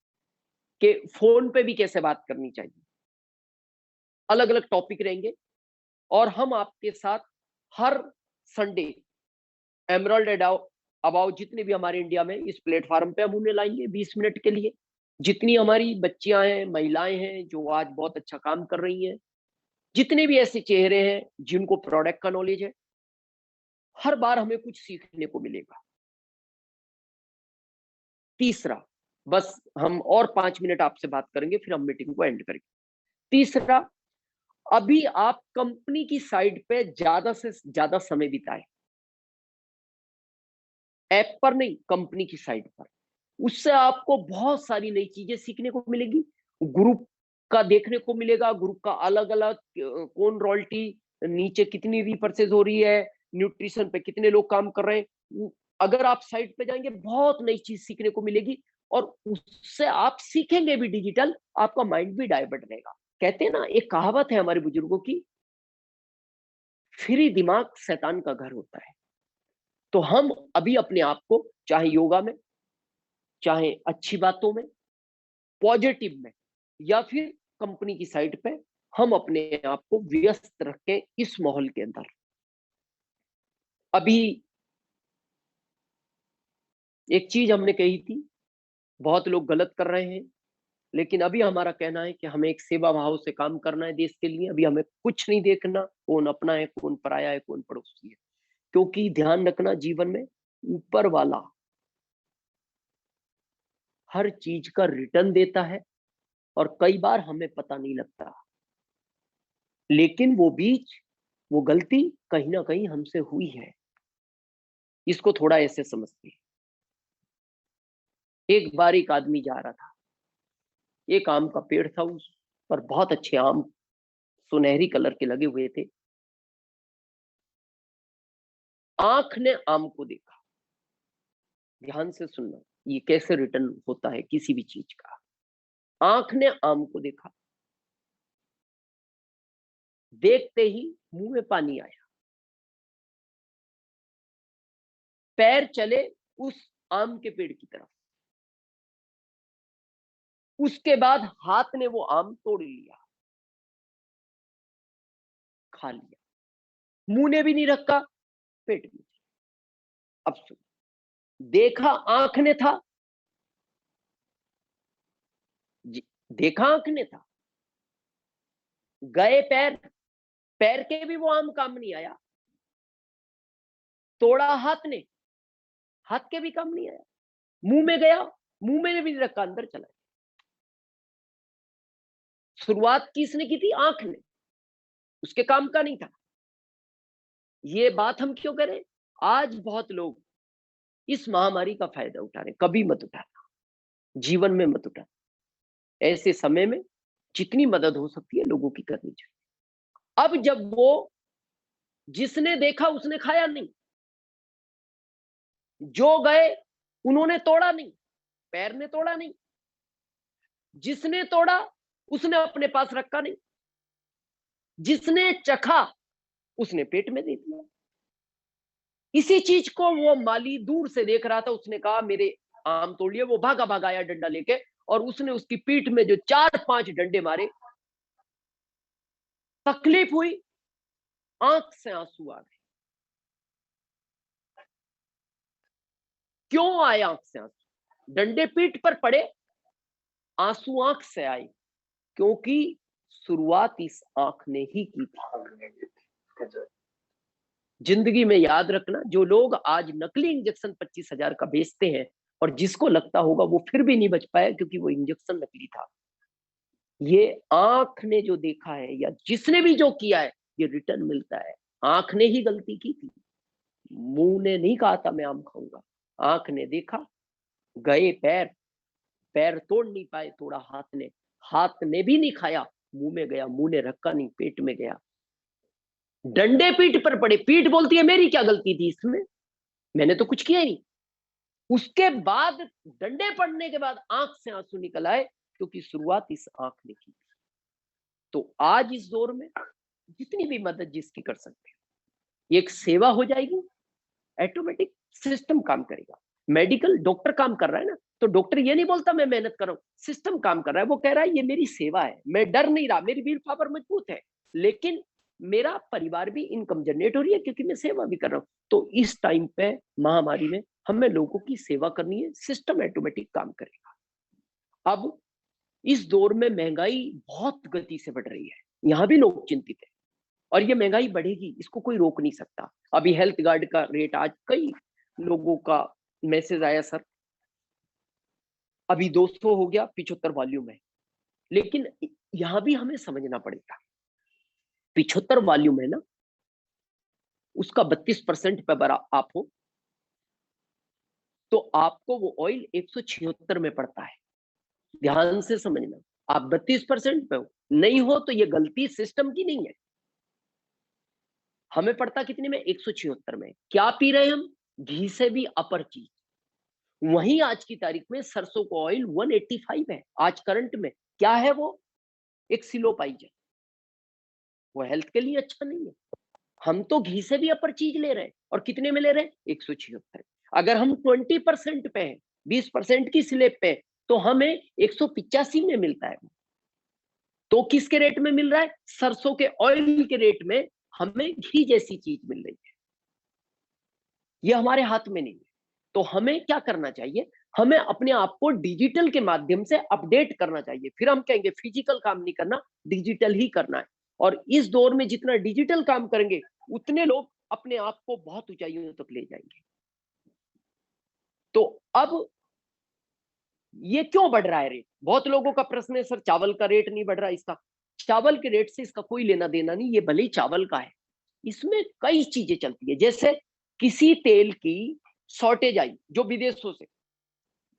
कि फोन पे भी कैसे बात करनी चाहिए। अलग अलग टॉपिक रहेंगे, और हम आपके साथ हर संडे एमरल्ड अबाउ जितने भी हमारे इंडिया में इस प्लेटफॉर्म पे हम उन्हें लाएंगे 20 मिनट के लिए। जितनी हमारी बच्चियां हैं, महिलाएं हैं जो आज बहुत अच्छा काम कर रही हैं, जितने भी ऐसे चेहरे हैं जिनको प्रोडक्ट का नॉलेज है, हर बार हमें कुछ सीखने को मिलेगा। तीसरा, बस हम और 5 मिनट आपसे बात करेंगे, फिर हम मीटिंग को एंड करेंगे। तीसरा, अभी आप कंपनी की साइड पे ज्यादा से ज्यादा समय बिताएं, ऐप पर नहीं, कंपनी की साइड पर। उससे आपको बहुत सारी नई चीजें सीखने को मिलेगी, ग्रुप का देखने को मिलेगा, ग्रुप का अलग अलग कौन रॉयल्टी, नीचे कितनी रीपर्चेज हो रही है, न्यूट्रिशन पे कितने लोग काम कर रहे हैं। अगर आप साइट पे जाएंगे बहुत नई चीज सीखने को मिलेगी, और उससे आप सीखेंगे भी डिजिटल, आपका माइंड भी डाइवर्ट रहेगा। कहते हैं ना, एक कहावत है हमारे बुजुर्गों की, फ्री दिमाग शैतान का घर होता है। तो हम अभी अपने आप को, चाहे योगा में, चाहे अच्छी बातों में, पॉजिटिव में, या फिर कंपनी की साइट पे, हम अपने आप को व्यस्त रखें इस माहौल के अंदर। अभी एक चीज हमने कही थी, बहुत लोग गलत कर रहे हैं, लेकिन अभी हमारा कहना है कि हमें एक सेवा भाव से काम करना है देश के लिए। अभी हमें कुछ नहीं देखना कौन अपना है, कौन पराया है, कौन पड़ोसी है, क्योंकि ध्यान रखना, जीवन में ऊपर वाला हर चीज का रिटर्न देता है, और कई बार हमें पता नहीं लगता, लेकिन वो गलती कहीं ना कहीं हमसे हुई है। इसको थोड़ा ऐसे समझते हैं। एक बार एक आदमी जा रहा था, एक आम का पेड़ था, उस पर बहुत अच्छे आम सुनहरी कलर के लगे हुए थे। आंख ने आम को देखा, ध्यान से सुनना, ये कैसे रिटर्न होता है किसी भी चीज का। आंख ने आम को देखा, देखते ही मुंह में पानी आया, पैर चले उस आम के पेड़ की तरफ, उसके बाद हाथ ने वो आम तोड़ लिया, खा लिया, मुंह ने भी नहीं रखा, पेट में। अब सुन, देखा आंख ने था, देखा आंख ने था, गए पैर, पैर के भी वो आम काम नहीं आया, तोड़ा हाथ ने, हाथ के भी काम नहीं आया। मुंह में गया, मुंह में भी नहीं रखा, अंदर चला गया। शुरुआत किसने की थी? आंख ने, उसके काम का नहीं था। ये बात हम क्यों करें? आज बहुत लोग इस महामारी का फायदा उठा रहे हैं। कभी मत उठाना, जीवन में मत उठाना। ऐसे समय में जितनी मदद हो सकती है लोगों की करनी चाहिए। अब जब वो जिसने देखा उसने खाया नहीं, जो गए उन्होंने तोड़ा नहीं, पैर ने तोड़ा नहीं, जिसने तोड़ा उसने अपने पास रखा नहीं, जिसने चखा उसने पेट में दे दिया। इसी चीज को वो माली दूर से देख रहा था, उसने कहा मेरे आम तोड़िए। वो भागा भागा आया डंडा लेके, और उसने उसकी पीठ में जो 4-5 डंडे मारे। तकलीफ हुई, आंख से आंसू आ गए। क्यों आए आंख से आंसू? डंडे पीठ पर पड़े, आंसू आंख से आए, क्योंकि शुरुआत इस आंख ने ही की थी। जिंदगी में याद रखना, जो लोग आज नकली इंजेक्शन 25,000 का बेचते हैं, और जिसको लगता होगा वो फिर भी नहीं बच पाया क्योंकि वो इंजेक्शन नकली था, ये आंख ने जो देखा है या जिसने भी जो किया है, ये रिटर्न मिलता है। आंख ने ही गलती की थी, मुंह ने नहीं कहा था मैं आम खाऊंगा। आंख ने देखा, गए पैर, पैर तोड़ नहीं पाए, तोड़ा हाथ ने, हाथ ने भी नहीं खाया, मुंह में गया, मुंह ने रखा नहीं, पेट में गया। डंडे पीठ पर पड़े, पीठ बोलती है मेरी क्या गलती थी इसमें, मैंने तो कुछ किया ही नहीं। उसके बाद डंडे पड़ने के बाद आंख से आंसू निकल आए, क्योंकि शुरुआत इस आंख ने की। तो आज इस दौर में जितनी भी मदद जिसकी कर सकते हैं, एक सेवा हो जाएगी, ऑटोमेटिक सिस्टम काम करेगा। मेडिकल डॉक्टर काम कर रहा है ना, तो डॉक्टर ये नहीं बोलता मैं मेहनत कर रहा हूं, सिस्टम काम कर रहा है। वो कह रहा है ये मेरी सेवा है, मैं डर नहीं रहा, मेरी विल पावर मजबूत है, लेकिन मेरा परिवार भी इनकम जनरेट हो रही है क्योंकि मैं सेवा भी कर रहा हूं। तो इस टाइम पे महामारी में हमें लोगों की सेवा करनी है, सिस्टम ऑटोमेटिक काम करेगा। अब इस दौर में महंगाई बहुत गति से बढ़ रही है, यहां भी लोग चिंतित है, और ये महंगाई बढ़ेगी, इसको कोई रोक नहीं सकता। अभी हेल्थ गार्ड का रेट, आज कई लोगों का मैसेज आया सर अभी 200 हो गया, 75 वॉल्यूम है। लेकिन यहां भी हमें समझना पड़ेगा, 75 वॉल्यूम है ना, उसका 32% पे बरा आप हो, तो आपको वो ऑयल 176 में पड़ता है। ध्यान से समझना, आप 32% पे हो, नहीं हो तो ये गलती सिस्टम की नहीं है। हमें पड़ता कितने में? 176 में। क्या पी रहे हैं हम? घी से भी अपर चीज। वहीं आज की तारीख में सरसों का ऑयल 185 है आज करंट में। क्या है वो? एक सिलोपाइज है, वो हेल्थ के लिए अच्छा नहीं है। हम तो घी से भी अपर चीज ले रहे हैं, और कितने में ले रहे हैं? 176। अगर हम 20% पे हैं, 20% की स्लेब पे, तो हमें 185 में मिलता है। तो किसके रेट में मिल रहा है? सरसों के ऑयल के रेट में हमें घी जैसी चीज मिल रही है। ये हमारे हाथ में नहीं है। तो हमें क्या करना चाहिए? हमें अपने आप को डिजिटल के माध्यम से अपडेट करना चाहिए। फिर हम कहेंगे फिजिकल काम नहीं करना, डिजिटल ही करना है। और इस दौर में जितना डिजिटल काम करेंगे, उतने लोग अपने आप को बहुत ऊंचाइयों तक ले जाएंगे। तो अब ये क्यों बढ़ रहा है रेट? बहुत लोगों का प्रश्न है सर चावल का रेट नहीं बढ़ रहा, इसका चावल के रेट से इसका कोई लेना देना नहीं। ये भले ही चावल का है, इसमें कई चीजें चलती है। जैसे किसी तेल की शॉर्टेज आई जो विदेशों से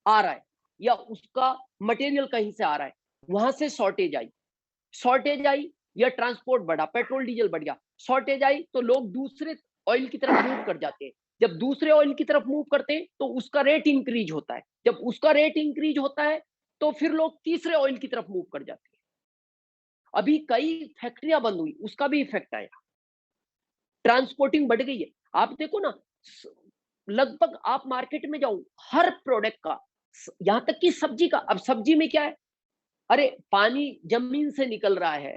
आ रहा है, या उसका मटेरियल कहीं से आ रहा है, वहां से शॉर्टेज आई या ट्रांसपोर्ट बढ़ा, पेट्रोल डीजल बढ़ गया, शॉर्टेज आई, तो लोग दूसरे ऑयल की तरफ मूव कर जाते हैं। जब दूसरे ऑयल की तरफ मूव करते हैं तो उसका रेट इंक्रीज होता है। जब उसका रेट इंक्रीज होता है तो फिर लोग तीसरे ऑयल की तरफ मूव कर जाते हैं। अभी कई फैक्ट्रियां बंद हुई, उसका भी इफेक्ट आया, ट्रांसपोर्टिंग बढ़ गई है। आप देखो ना, लगभग आप मार्केट में जाओ, हर प्रोडक्ट का, यहां तक कि सब्जी का। अब सब्जी में क्या है? अरे पानी जमीन से निकल रहा है,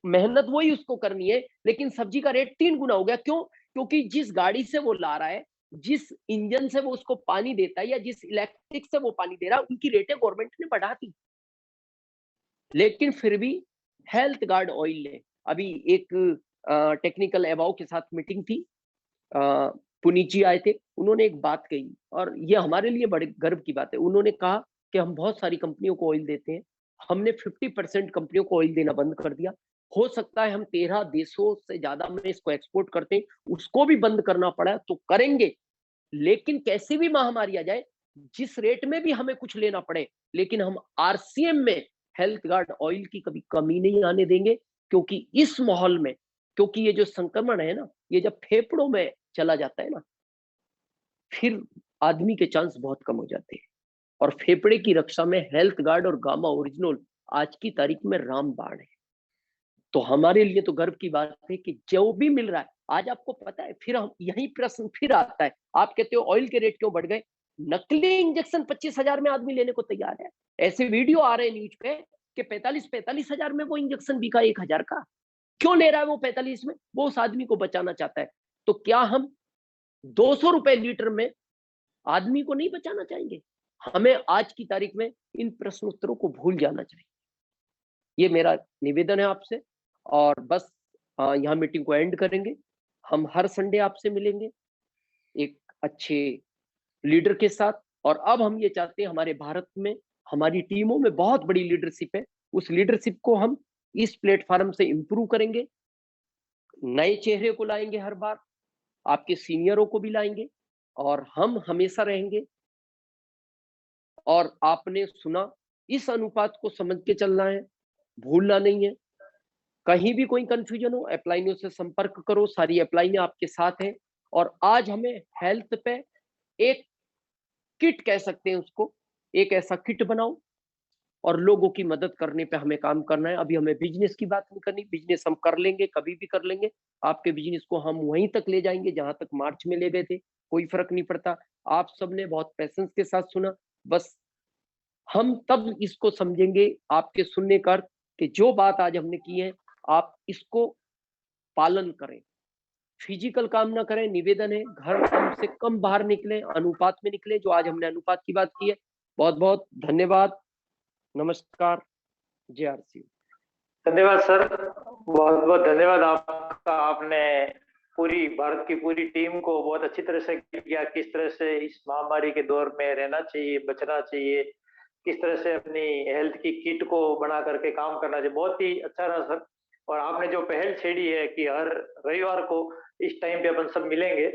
मेहनत वही उसको करनी है, लेकिन सब्जी का रेट 3 गुना हो गया। क्यों? क्योंकि जिस गाड़ी से वो ला रहा है, जिस इंजन से वो उसको पानी देता है, या जिस इलेक्ट्रिक से वो पानी दे रहा है, उनकी रेटें गवर्नमेंट ने बढ़ा दी। लेकिन फिर भी हेल्थ गार्ड ऑयल ने, अभी एक टेक्निकल एबाउ के साथ मीटिंग थी, पुनीत आए थे, उन्होंने एक बात कही और ये हमारे लिए बड़े गर्व की बात है। उन्होंने कहा कि हम बहुत सारी कंपनियों को ऑयल देते हैं, हमने 50% कंपनियों को ऑयल देना बंद कर दिया। हो सकता है हम 13 देशों से ज्यादा में इसको एक्सपोर्ट करते हैं, उसको भी बंद करना पड़ा तो करेंगे, लेकिन कैसी भी महामारी आ जाए, जिस रेट में भी हमें कुछ लेना पड़े, लेकिन हम आरसीएम में हेल्थ गार्ड ऑयल की कभी कमी नहीं आने देंगे। क्योंकि इस माहौल में, क्योंकि ये जो संक्रमण है ना, ये जब फेफड़ों में चला जाता है ना, फिर आदमी के चांस बहुत कम हो जाते हैं। और फेफड़े की रक्षा में हेल्थ गार्ड और गामा ओरिजिनल आज की तारीख में रामबाण है। तो हमारे लिए तो गर्व की बात है कि जो भी मिल रहा है, आज आपको पता है, फिर हम यही प्रश्न फिर आता है, आप कहते हो ऑयल के रेट क्यों बढ़ गए? नकली इंजेक्शन 25,000 में आदमी लेने को तैयार है। ऐसे वीडियो आ रहे हैं न्यूज पे कि 45,000 में वो इंजेक्शन बिका 1,000 का। क्यों ले रहा है वो 45 में? वो उस आदमी को बचाना चाहता है। तो क्या हम 200 रुपए लीटर में आदमी को नहीं बचाना चाहेंगे? हमें आज की तारीख में इन प्रश्न उत्तरों को भूल जाना चाहिए। ये मेरा निवेदन है आपसे। और बस यहाँ मीटिंग को एंड करेंगे। हम हर संडे आपसे मिलेंगे एक अच्छे लीडर के साथ। और अब हम ये चाहते हैं, हमारे भारत में हमारी टीमों में बहुत बड़ी लीडरशिप है, उस लीडरशिप को हम इस प्लेटफॉर्म से इंप्रूव करेंगे, नए चेहरे को लाएंगे, हर बार आपके सीनियरों को भी लाएंगे, और हम हमेशा रहेंगे। और आपने सुना, इस अनुपात को समझ के चलना है, भूलना नहीं है। कहीं भी कोई कंफ्यूजन हो, अपलाइनों से संपर्क करो, सारी अपलाइनें आपके साथ हैं। और आज हमें हेल्थ पे एक किट कह सकते हैं उसको, एक ऐसा किट बनाओ और लोगों की मदद करने पे हमें काम करना है। अभी हमें बिजनेस की बात नहीं करनी, बिजनेस हम कर लेंगे, कभी भी कर लेंगे। आपके बिजनेस को हम वहीं तक ले जाएंगे जहां तक मार्च में ले गए थे, कोई फर्क नहीं पड़ता। आप सबने बहुत पैसेंस के साथ सुना। बस हम तब इसको समझेंगे आपके सुनने का अर्थ, कि जो बात आज हमने की है आप इसको पालन करें, फिजिकल काम ना करें। निवेदन है, घर कम से कम बाहर निकले, अनुपात में निकले, जो आज हमने अनुपात की बात की है। बहुत बहुत धन्यवाद। नमस्कार। जय आरसी। धन्यवाद सर, बहुत बहुत धन्यवाद आपका। आपने पूरी भारत की पूरी टीम को बहुत अच्छी तरह से किया, किस तरह से इस महामारी के दौर में रहना चाहिए, बचना चाहिए, किस तरह से अपनी हेल्थ की किट को बना करके काम करना चाहिए। बहुत ही अच्छा रहा सर। और आपने जो पहल छेड़ी है कि हर रविवार को इस टाइम पे अपन सब मिलेंगे,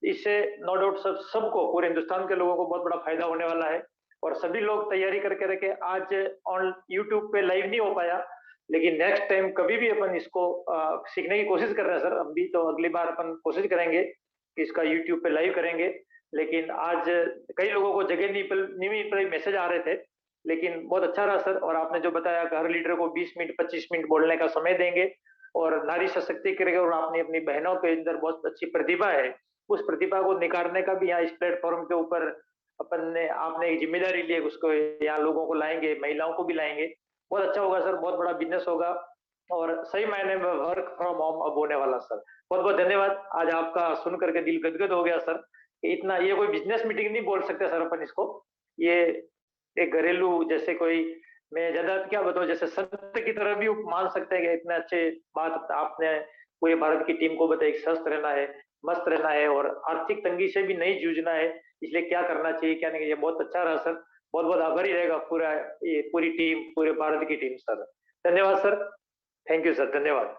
इससे नो डाउट सबको, पूरे हिंदुस्तान के लोगों को बहुत बड़ा फायदा होने वाला है। और सभी लोग तैयारी करके रखे। आज ऑन यूट्यूब पे लाइव नहीं हो पाया, लेकिन नेक्स्ट टाइम कभी भी अपन इसको सीखने की कोशिश कर रहे हैं सर। अभी तो अगली बार अपन कोशिश करेंगे कि इसका यूट्यूब पे लाइव करेंगे। लेकिन आज कई लोगों को जगह नहीं मिल पाई, मैसेज आ रहे थे, लेकिन बहुत अच्छा रहा सर। और आपने जो बताया कि हर लीडर को 20 मिनट 25 मिनट बोलने का समय देंगे और नारी सशक्तिकरण, और आपने अपनी बहनों के अंदर बहुत अच्छी प्रतिभा है, उस प्रतिभा को निखारने का भी यहाँ इस प्लेटफॉर्म के ऊपर अपन ने, आपने एक जिम्मेदारी ली है, उसको यहाँ लोगों को लाएंगे, महिलाओं को भी लाएंगे। बहुत अच्छा होगा सर, बहुत बड़ा बिजनेस होगा और सही मायने में वर्क फ्रॉम होम अब होने वाला सर। बहुत बहुत धन्यवाद। आज आपका सुन करके दिल गदगद हो गया सर। इतना, ये कोई बिजनेस मीटिंग नहीं बोल सकते सर अपन इसको, ये एक घरेलू जैसे कोई, मैं ज्यादा क्या बताऊं, जैसे संत की तरह भी मान सकते हैं कि इतने अच्छे बात आपने पूरे भारत की टीम को बताई। स्वस्थ रहना है, मस्त रहना है और आर्थिक तंगी से भी नहीं जूझना है, इसलिए क्या करना चाहिए क्या नहीं। ये बहुत अच्छा रहा सर। बहुत बहुत आभारी रहेगा पूरा, ये पूरी टीम, पूरे भारत की टीम सर। धन्यवाद सर। थैंक यू सर, धन्यवाद।